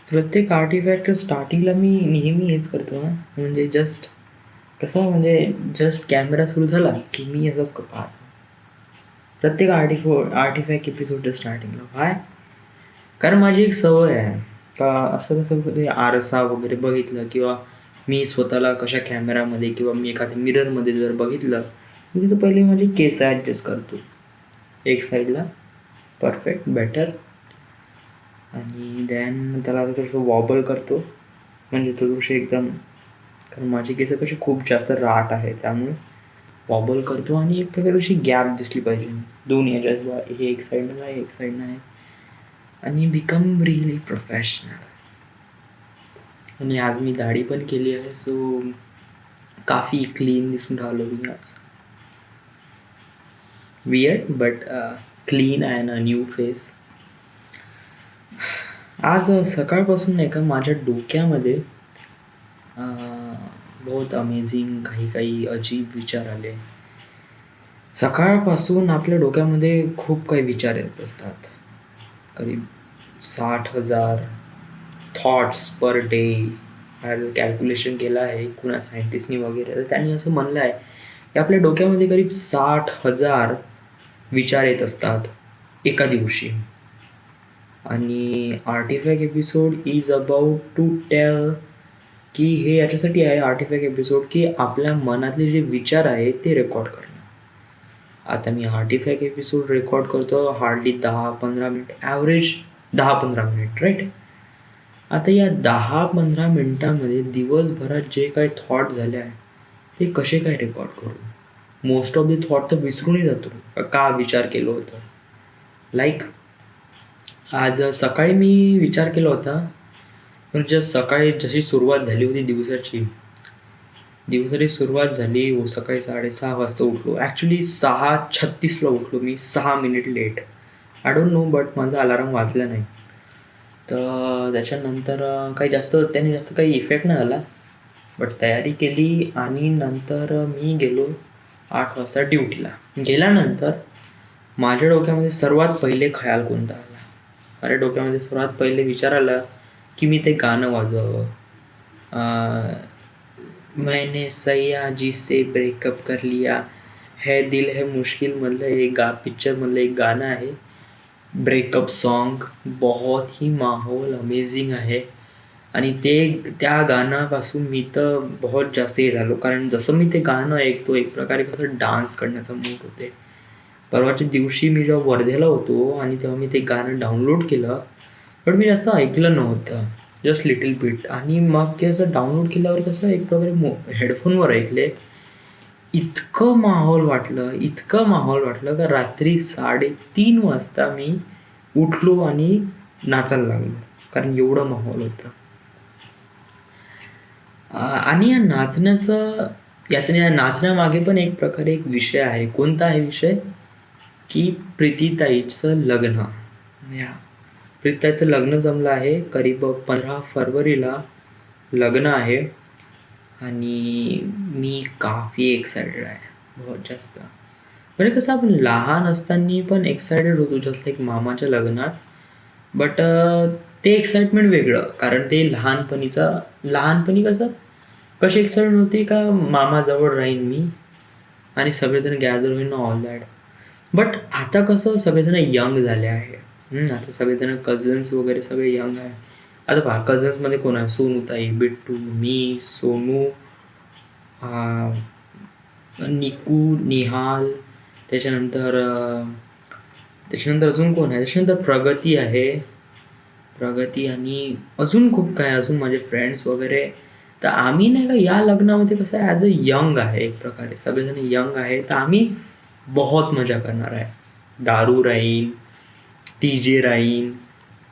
प्रत्येक आर्टिफॅक्ट स्टार्टिंगला मी नेहमी हेच करतो ना, म्हणजे जस्ट कॅमेरा सुरू झाला की मी असंच पाहतो प्रत्येक आर्टिफॅक्ट एपिसोडच्या स्टार्टिंगला. काय? कारण माझी एक सवय आहे का, असं कसं कधी आरसा वगैरे बघितलं किंवा मी स्वतःला कशा कॅमेरामध्ये किंवा मी एखाद्या मिररमध्ये जर बघितलं, मी तिथं पहिले माझे केस ॲडजस्ट करतो एक साईडला, परफेक्ट, बेटर, आणि दॅन त्याला आता थोडंसं वॉबल करतो, म्हणजे थोडीशी एकदम, कारण माझी केस कशी खूप जास्त राट आहे त्यामुळे वॉबल करतो आणि एक प्रकारची गॅप दिसली पाहिजे दोन्ही याच्यात, हे एक साईडनं आहे एक साईडनं आहे, आणि बिकम रिअली प्रोफेशनल. आणि आज मी दाढी पण केली आहे, सो काफी क्लीन दिसून राहिलो मी आज. Weird but clean and a new face. आज सकाळपासून नाही का माझ्या डोक्यामध्ये बहुत अमेझिंग काही अजीब विचार आले. सकाळपासून आपल्या डोक्यामध्ये खूप काही विचार येत असतात. करीब 60,000 थॉट्स पर डे. कॅल्क्युलेशन केलं आहे कुणा सायंटिस्टनी वगैरे, तर त्यांनी असं म्हणलं आहे की आपल्या डोक्यामध्ये करीब 60,000 विचार येत असतात एका दिवशी. आणि artifact episode is about to tell की हे याच्यासाठी आहे आर्टिफॅक्ट एपिसोड की आपल्या मनातले जे विचार आहेत ते रेकॉर्ड करणं. आता मी आर्टिफॅक्ट एपिसोड रेकॉर्ड करतो hardly 10-15 minute, average 10-15 minute, right. आता या 10-15 मिनिटांमध्ये दिवसभरात जे काही थॉट झाले आहे ते कसे काय रेकॉर्ड करू. मोस्ट ऑफ द थॉट तर विसरूनही जातो का विचार केलं होतं. लाईक आज सकाळी मी विचार केला होता, म्हणजे सकाळी जशी सुरुवात झाली होती दिवसाची सुरुवात झाली, सकाळी 6:30 वाजता उठलो. ॲक्च्युली 6:36ला उठलो मी, 6 minute late. I don't know, but माझा अलार्म वाजला नाही. तर त्याच्यानंतर त्याने जास्त काही इफेक्ट नाही झाला, बट तयारी केली आणि नंतर मी गेलो 8 वाजता ड्युटीला. गेल्यानंतर माझ्या डोक्यामध्ये सर्वात पहिले खयाल कोणता आला? माझ्या डोक्यामध्ये सर्वात पहिले विचार आला की मी ते गाणं वाजवावं. मैंने सैया जिससे ब्रेकअप कर लिया, है दिल है मुश्किल मधलं एक पिक्चरमधलं एक गाणं आहे, ब्रेकअप सॉन्ग. बहुत ही माहोल अमेझिंग आहे. आणि त्या गाण्यापासून मी तर बहुत जास्त हे झालो, कारण जसं मी ते गाणं ऐकतो एक प्रकारे कसं डान्स करण्याचा मूड होते. परवाच्या दिवशी मी जेव्हा वर्धेला होतो आणि तेव्हा मी ते गाणं डाउनलोड केलं, पण मी जास्त ऐकलं नव्हतं, जस्ट लिटिल बिट. आणि मग ते असं डाउनलोड केल्यावर कसं एक प्रकारे हेडफोनवर ऐकले, इतकं माहोल वाटलं का रात्री 3:30 वाजता मी उठलो आणि नाचायला लागलो, कारण एवढं माहोल होतं. आणि या नाचण्यामागे पण एक प्रकारे एक विषय आहे. कोणता आहे विषय? की प्रीतीताईचं लग्न. प्रीतीताईचं लग्न जमलं आहे, करीब 15 फरवरीला लग्न आहे. आणि मी काफी एक्सायटेड आहे, बहुत जास्त. म्हणजे कसं आपण लहान असताना पण एक्सायटेड होतो जस्ट लाईक मामाच्या लग्नात, बट ते एक्साइटमेंट वेगळं, कारण ते लहानपणी कशी एक्साइटमेंट होती का मामाजवळ राहीन मी आणि सगळेजण गॅदर होईन ऑल दॅट. बट आता कसं सगळेजण यंग झाले आहे. आता सगळेजण कझन्स वगैरे सगळे यंग आहे. आता पहा, कझन्समध्ये कोण आहे? सोनूताई, बिट्टू, मी, सोनू, निकू, निहाल, त्याच्यानंतर अजून कोण आहे? त्याच्यानंतर प्रगती आहे, आणि अजून खूप काय, अजून माझे फ्रेंड्स वगैरे. तर आम्ही नाही का या लग्नामध्ये कसं आहे, ॲज अ यंग आहे एक प्रकारे, सगळेजण यंग आहे, तर आम्ही बहुत मजा करणार आहे. दारू राहीन, DJ राहीन,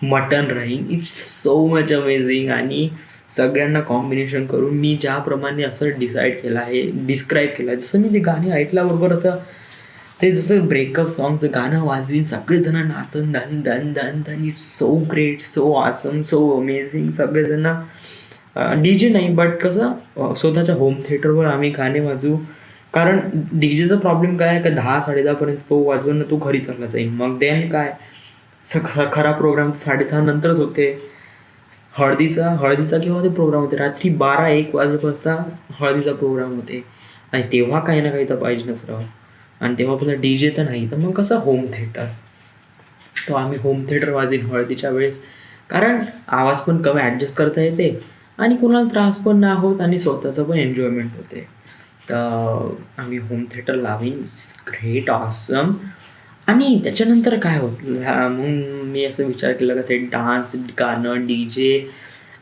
मटन राहीन, इट्स सो मच अमेझिंग. आणि सगळ्यांना कॉम्बिनेशन करून मी ज्याप्रमाणे असं डिस्क्राईब केलं, जसं मी ते गाणी ऐकल्याबरोबर असं ते जसं ब्रेकअप सॉंगचं गाणं वाजवीन सगळेजण नाचन धन धन धन धन. It's so great, so awesome, so amazing. सगळेजण DJ नाही, बट कसं स्वतःच्या होम थिएटरवर आम्ही गाणे वाजवू, कारण DJचा प्रॉब्लेम काय आहे का 10-10:30 पर्यंत तो वाजवून तो घरी चालला जाईल. मग देन काय, खरा प्रोग्राम 10:30 नंतरच होते. हळदीचा केव्हा ते प्रोग्राम होते, रात्री 12-1 वाजेपासून हळदीचा प्रोग्राम होते. आणि तेव्हा काही ना काही तर पाहिजेच राव. आणि तेव्हा पुन्हा DJ तर नाही, तर मग कसं होम थिएटर. तो आम्ही होम थिएटर वाजवीन हळदीच्या वेळेस, कारण आवाज पण कमी ॲडजस्ट करता येते आणि कोणाला त्रास पण नाही होत आणि स्वतःचं पण एन्जॉयमेंट होते. तर आम्ही होम थिएटर लावीन. Great, awesome. आणि त्याच्यानंतर काय होतं, मग मी असं विचार केला का ते डान्स, गाणं, DJ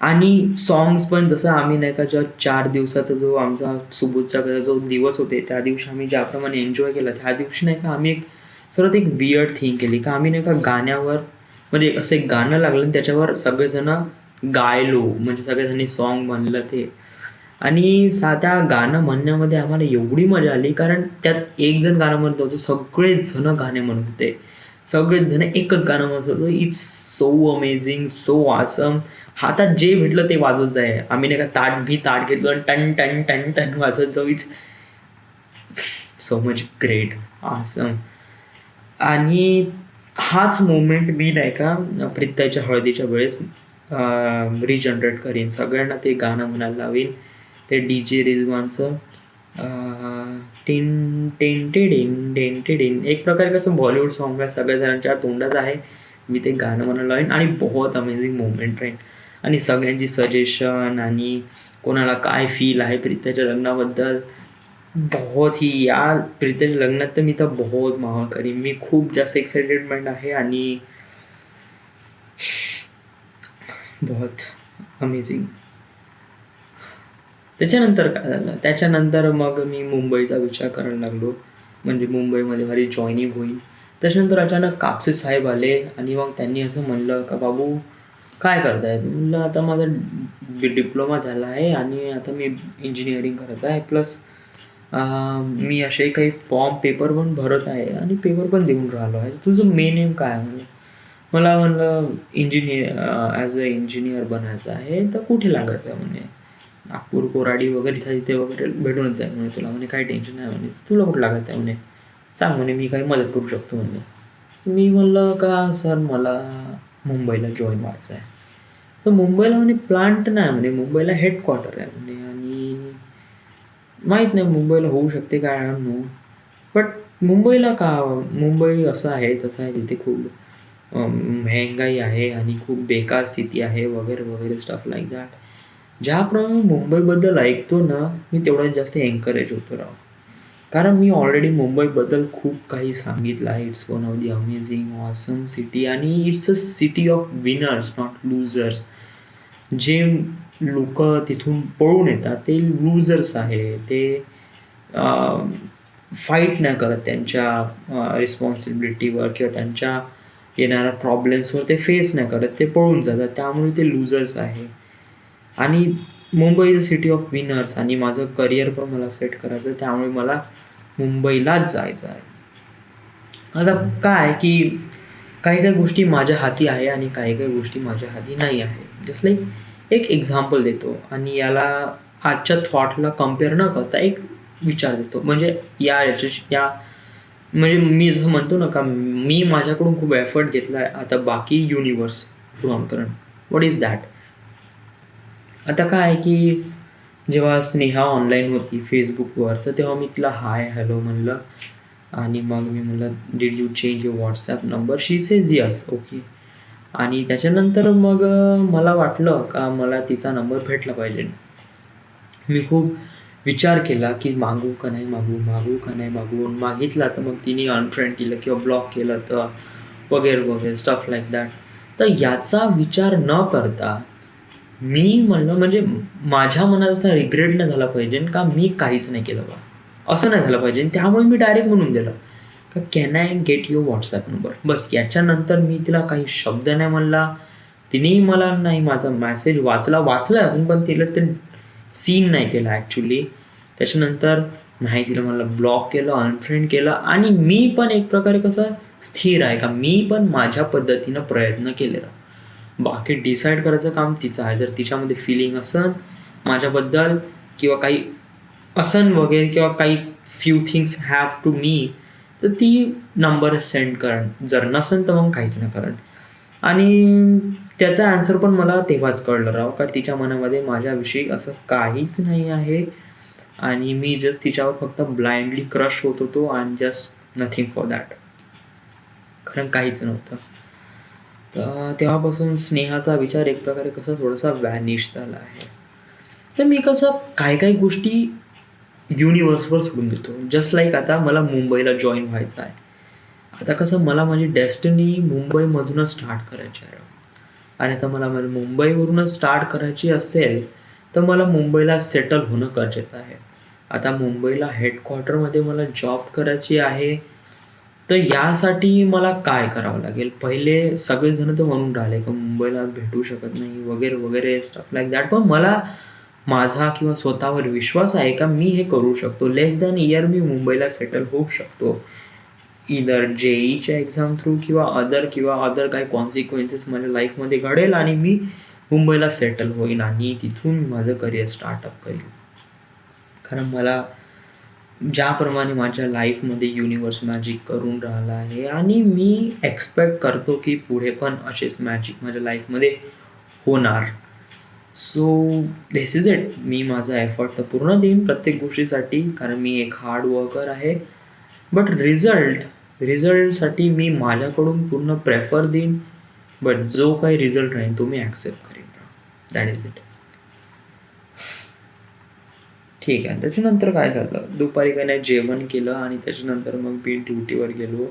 आणि सॉंग्स पण, जसं आम्ही नाही का जेव्हा 4 दिवसाचा जो आमचा सुबोधच्या जो दिवस होते, त्या दिवशी आम्ही ज्याप्रमाणे एन्जॉय केला, त्या दिवशी नाही का आम्ही सर्वात एक वियर्ड थिंग केली का आम्ही नाही का गाण्यावर, म्हणजे असं एक गाणं लागलं आणि त्याच्यावर सगळेजण गायलो, म्हणजे सगळेजणी सॉन्ग म्हणलं ते. आणि साध्या गाणं म्हणण्यामध्ये आम्हाला एवढी मजा आली, कारण त्यात एक जण गाणं म्हणत होतं, सगळेच जण गाणे म्हणत होते, सगळेच जण एकच गाणं म्हणत होतं. It's so amazing, so awesome. हातात जे भेटलं ते वाजवत जाय. आम्ही नाही का ताट घेतलं आणि टन टन टन टन वाजत जाऊ. It's so much great, awesome. आणि हाच मोमेंट मी नाही का प्रीत्याच्या हळदीच्या वेळेस रिजनरेट करीन. सगळ्यांना ते गाणं म्हणायला लावीन, ते DJ रिजवानचं टिन टिन टिडिन टिन टिडिन. एक प्रकारे कसं बॉलिवूड सॉन्ग आहे, सगळ्या जणांच्या तोंडात आहे. मी ते गाणं म्हणायला लावीन आणि बहुत अमेझिंग मोमेंट राहील. आणि सगळ्यांची सजेशन आणि कोणाला काय फील आहे प्रीत्याच्या लग्नाबद्दल, बहुत ही, या प्रीत्याच्या लग्नात तर मी तर बहुत माहोल करीन. मी खूप जास्त एक्साइटेडमेंट आहे आणि बहुत अमेझिंग. त्याच्यानंतर काय झालं, त्याच्यानंतर मग मी मुंबईचा विचार करायला लागलो, म्हणजे मुंबईमध्ये माझी जॉईनिंग होईल. त्याच्यानंतर अचानक कापसे साहेब आले आणि मग त्यांनी असं म्हणलं का बाबू काय करताय. म्हणलं आता माझा डिप्लोमा झाला आहे आणि आता मी इंजिनिअरिंग करत आहे, प्लस मी असे काही फॉर्म पेपर पण भरत आहे आणि पेपर पण देऊन राहिलो आहे. तुझं मेन एम काय आहे. मला म्हणलं ॲज अ इंजिनियर बनायचं आहे. तर कुठे लागायचं आहे म्हणे, नागपूर, कोराडी वगैरे तिथे वगैरे भेटूनच जाईल म्हणे तुला, म्हणे काही टेन्शन नाही म्हणे, तुला कुठं लागायचं आहे म्हणे, सांग म्हणे, मी काही मदत करू शकतो म्हणे. मी म्हणलं का सर मला मुंबईला जॉईन व्हायचं आहे. तर मुंबईला म्हणे प्लांट नाही म्हणे, मुंबईला हेडक्वार्टर आहे म्हणे, आणि माहीत नाही मुंबईला होऊ शकते काय नो, बट मुंबईला का, मुंबई असं आहे तसं आहे, तिथे खूप महंगाई आहे आणि खूप बेकार स्थिती आहे वगैरे वगैरे स्टफ लाईक दॅट. ज्याप्रमाणे मुंबईबद्दल ऐकतो ना मी, तेवढ्यात जास्त एन्करेज होतो राव, कारण मी ऑलरेडी मुंबईबद्दल खूप काही सांगितलं आहे. It's one of the amazing awesome city आणि it's a city of winners not losers. जे लोक तिथून पळून येतात ते लुझर्स आहे. ते फाईट नाही करत त्यांच्या रिस्पॉन्सिबिलिटीवर किंवा त्यांच्या येणाऱ्या प्रॉब्लेम्सवर ते फेस नाही करत, ते पळून जातात, त्यामुळे ते लुझर्स आहे. आणि Mumbai is city of winners आणि माझं करिअर पण मला सेट करायचं, त्यामुळे मला मुंबईलाच जायचं आहे. आता काय की काही काही गोष्टी माझ्या हाती आहे आणि काही काही गोष्टी माझ्या हाती नाही आहे. जस्ट लाईक एक एक्झाम्पल देतो आणि याला आजच्या थॉटला कम्पेअर न करता एक विचार देतो. म्हणजे या म्हणजे मी जसं म्हणतो ना का मी माझ्याकडून खूप एफर्ट घेतला आहे, आता बाकी युनिवर्स नामकरण, व्हॉट इज दॅट. आता काय आहे की जेव्हा स्नेहा ऑनलाईन होती फेसबुकवर, तर तेव्हा मी तिला हाय हॅलो म्हणलं आणि मग मी म्हणलं did you change your WhatsApp number, she says yes, okay. आणि त्याच्यानंतर मग मला वाटलं का मला तिचा नंबर भेटला पाहिजे. मी खूप विचार केला की मागू का नाही मागितला तर मग तिने अनफ्रेंड केलं किंवा ब्लॉक केलं तर वगैरे वगैरे स्टफ लाईक दॅट. तर याचा विचार न करता मी म्हणलं, म्हणजे माझ्या मनात असा रिग्रेट नाही झाला पाहिजे का मी काहीच नाही केलं बा, असं नाही झालं पाहिजे. त्यामुळे मी डायरेक्ट म्हणून दिलं का can I get your WhatsApp number, बस. याच्यानंतर मी तिला काही शब्द नाही म्हणला, तिनेही मला नाही माझा मेसेज वाचला अजून, पण तिला ते सीन नाही केला ॲक्च्युली. त्याच्यानंतर नाही, तिला मला ब्लॉक केलं, अनफ्रेंड केलं. आणि मी पण एक प्रकारे कसं स्थिर आहे का मी पण माझ्या पद्धतीनं प्रयत्न केलेला. बाकी डिसाईड करायचं काम तिचं आहे. जर तिच्यामध्ये फिलिंग असन माझ्याबद्दल किंवा काही असन वगैरे किंवा काही few things have to me, तर ती नंबर सेंड करण. जर नसन तर मग काहीच नाही करण. आणि त्याचा आन्सर पण मला तेव्हाच कळलं राव, का तिच्या मनामध्ये माझ्याविषयी असं काहीच नाही आहे आणि मी जस्ट तिच्यावर फक्त ब्लाइंडली क्रश होत होतो आणि जस्ट नथिंग फॉर दॅट. खरं काहीच नव्हतं. तर तेव्हापासून स्नेहाचा विचार एक प्रकारे कसा थोडासा व्हॅनिश झाला आहे. तर मी कसं काही गोष्टी युनिव्हर्सवर सोडून देतो. जस्ट लाईक आता मला मुंबईला जॉईन व्हायचं आहे. आता कसं मला माझी डेस्टिनी मुंबईमधूनच स्टार्ट करायची आहे आणि आता मला मुंबईवरूनच स्टार्ट करायची असेल तर मला मुंबईला सेटल होणं गरजेचं आहे. आता मुंबईला हेडक्वार्टरमध्ये मला जॉब करायची आहे. तर यासाठी मला काय करावं लागेल? पहिले सगळेजण तर म्हणून राहिले की मुंबईला भेटू शकत नाही वगैरे वगैरे स्टफ लाईक दॅट. पण मला माझा किंवा स्वतःवर विश्वास आहे का मी हे करू शकतो. लेस दॅन इयर मी मुंबईला सेटल होऊ शकतो. इदर JEEच्या एक्झाम थ्रू किंवा अदर काही कॉन्सिक्वेन्सेस माझ्या लाईफमध्ये घडेल आणि मी मुंबईला सेटल होईन आणि तिथून माझं करिअर स्टार्टअप करीन. कारण मला ज्याप्रमाणे माझ्या लाईफमध्ये युनिवर्स मॅजिक करून राहिला आहे आणि मी एक्सपेक्ट करतो की पुढे पण असेच मॅजिक माझ्या लाईफमध्ये होणार. So this is it. मी माझा एफर्ट तर पूर्ण देईन प्रत्येक गोष्टीसाठी, कारण मी एक हार्ड वर्कर आहे. बट रिझल्टसाठी मी माझ्याकडून पूर्ण प्रेफर देईन. बट जो काही रिझल्ट राहील तो मी ॲक्सेप्ट करीन. That is it. ठीक आहे. त्याच्यानंतर काय झालं, दुपारी काय नाही जेवण केलं आणि त्याच्यानंतर मग मी ड्युटीवर गेलो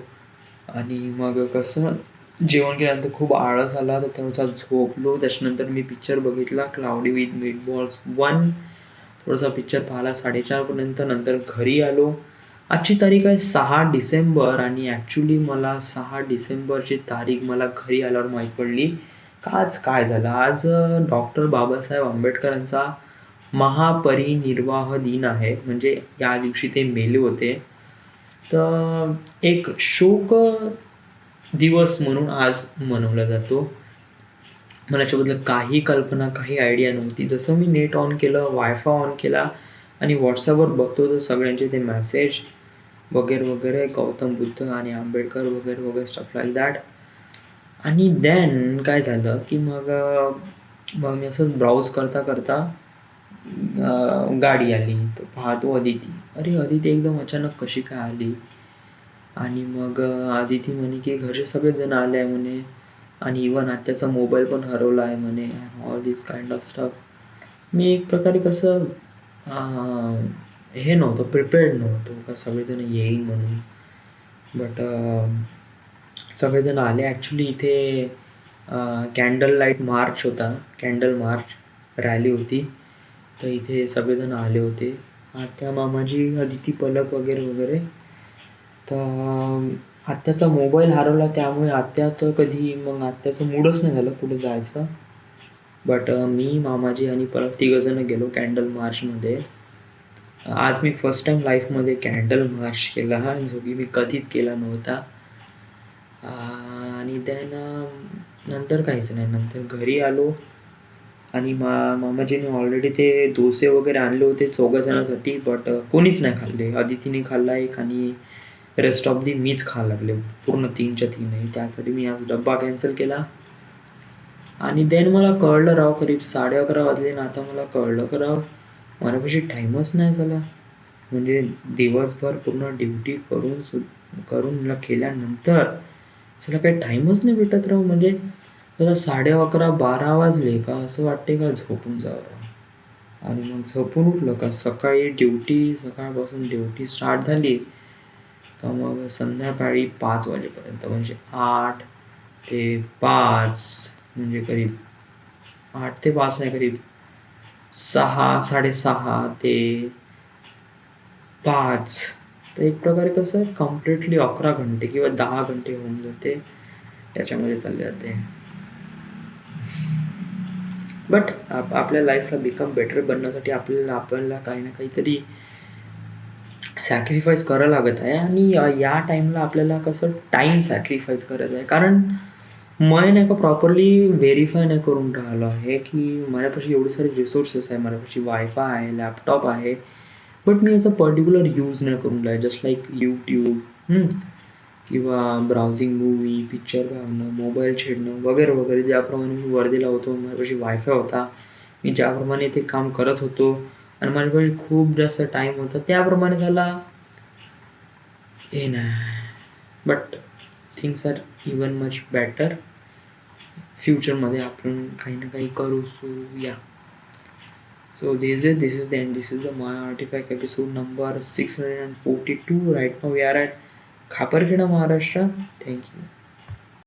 आणि मग कसं जेवण केल्यानंतर खूप आळस आला तर त्यानुसार झोपलो. त्याच्यानंतर मी पिक्चर बघितला क्लाउडी विथ मीटबॉल्स 1. थोडासा पिक्चर पाहिला 4:30पर्यंत. नंतर घरी आलो. आजची तारीख आहे 6 डिसेंबर आणि ॲक्च्युली मला 6 डिसेंबरची तारीख मला घरी आल्यावर माहीत पडली का आज काय झालं. आज डॉक्टर बाबासाहेब आंबेडकरांचा महापरिनिर्वाह दिन आहे. म्हणजे या दिवशी ते मेले होते. तर एक शोक दिवस म्हणून आज मनवला जातो. मला याच्याबद्दल काही कल्पना, काही आयडिया नव्हती. जसं मी नेट ऑन केलं, वायफाय ऑन केला आणि व्हॉट्सअपवर बघतो तर सगळ्यांचे ते मेसेज वगैरे वगैरे, गौतम बुद्ध आणि आंबेडकर वगैरे वगैरे स्टफ लाईक दॅट. आणि देन काय झालं की मग मी असंच ब्राउज करता करता गाडी आली. तो पाहतो अदिती. अरे अदिती एकदम अचानक कशी काय आली. आणि मग अदिती म्हणे की घरचे सगळेच जण आले आहे म्हणे आणि इवन आत्याचा मोबाईल पण हरवला आहे म्हणे. All this kind of stuff. मी एक प्रकारे कसं हे नव्हतं, प्रिपेअर्ड नव्हतो का सगळेजण येईल म्हणून. बट सगळेजण आले. ॲक्च्युली इथे कॅन्डल लाईट मार्च होता, कॅन्डल मार्च रॅली होती. तर इथे सगळेजण आले होते. आत्या, मामाजी, अदिती, पलक वगैरे वगैरे. तर आत्याचा मोबाईल हरवला त्यामुळे आत्या तर कधी मग आत्याचं मूडच नाही झालं पुढे जायचं. बट मी, मामाजी आणि पलक तिघंजणं गेलो कॅन्डल मार्चमध्ये. आज मी फर्स्ट टाईम लाईफमध्ये कॅन्डल मार्च केला जो की मी कधीच केला नव्हता. आणि देन नंतर काहीच नाही. नंतर घरी आलो आणि मामाजीने ऑलरेडी ते डोसे वगैरे आणले होते 4 जणांसाठी. बट कोणीच नाही खाल्ले. अदितीने खाल्ला एक आणि रेस्ट ऑफ दी मीच खायला लागले पूर्ण 3च्या 3. त्यासाठी मी आज डब्बा कॅन्सल केला. आणि देन मला कळलं राव, करीब 11:30 वाजले ना. आता मला कळलं का राव माझ्यापाशी टाईमच नाही झाला. म्हणजे दिवसभर पूर्ण ड्युटी करून केल्यानंतर त्याला काही टाईमच नाही भेटत राव. म्हणजे त्याला 11:30-12 वाजले का असं वाटते का झोपून जावं. आणि मग झोपून उठलं का सकाळपासून ड्युटी स्टार्ट झाली का मग संध्याकाळी 5 वाजेपर्यंत, म्हणजे 8 ते 5 म्हणजे करीब 8 ते 5 नाही, करीब 6-6:30 ते 5. तर एक प्रकारे कसं कम्प्लिटली 11 घंटे किंवा 10 घंटे होऊन जाते त्याच्यामध्ये चालले जाते. बट आपल्या लाईफला बिकम बेटर बनण्यासाठी आपल्याला काही ना काहीतरी सॅक्रिफाईस करावं लागत आहे. आणि या टाईमला आपल्याला कसं टाईम सॅक्रिफाईस करायचं आहे. कारण मी नाही का प्रॉपरली व्हेरीफाय नाही करून राहिलो आहे की माझ्यापाशी एवढे सारे रिसोर्सेस आहे. माझ्यापाशी वायफाय आहे, लॅपटॉप आहे, बट मी याचा पर्टिक्युलर यूज नाही करून राहिलो. Just like YouTube. किंवा ब्राउझिंग मूवी, पिक्चर पाहणं, मोबाईल छेडणं वगैरे, वगैरे. ज्याप्रमाणे मी वर्धेला होतो, माझ्यापाशी वायफाय होता. मी ज्याप्रमाणे ते काम करत होतो आणि माझ्यापाशी खूप जास्त टाईम होता, त्याप्रमाणे त्याला हे नाही. But things are even much better. फ्युचरमध्ये आपण काही ना काही करू. सो या. So this is the end. This is the my artifact episode number 642. Right now we are at Khaparkheda, Maharashtra. Thank you.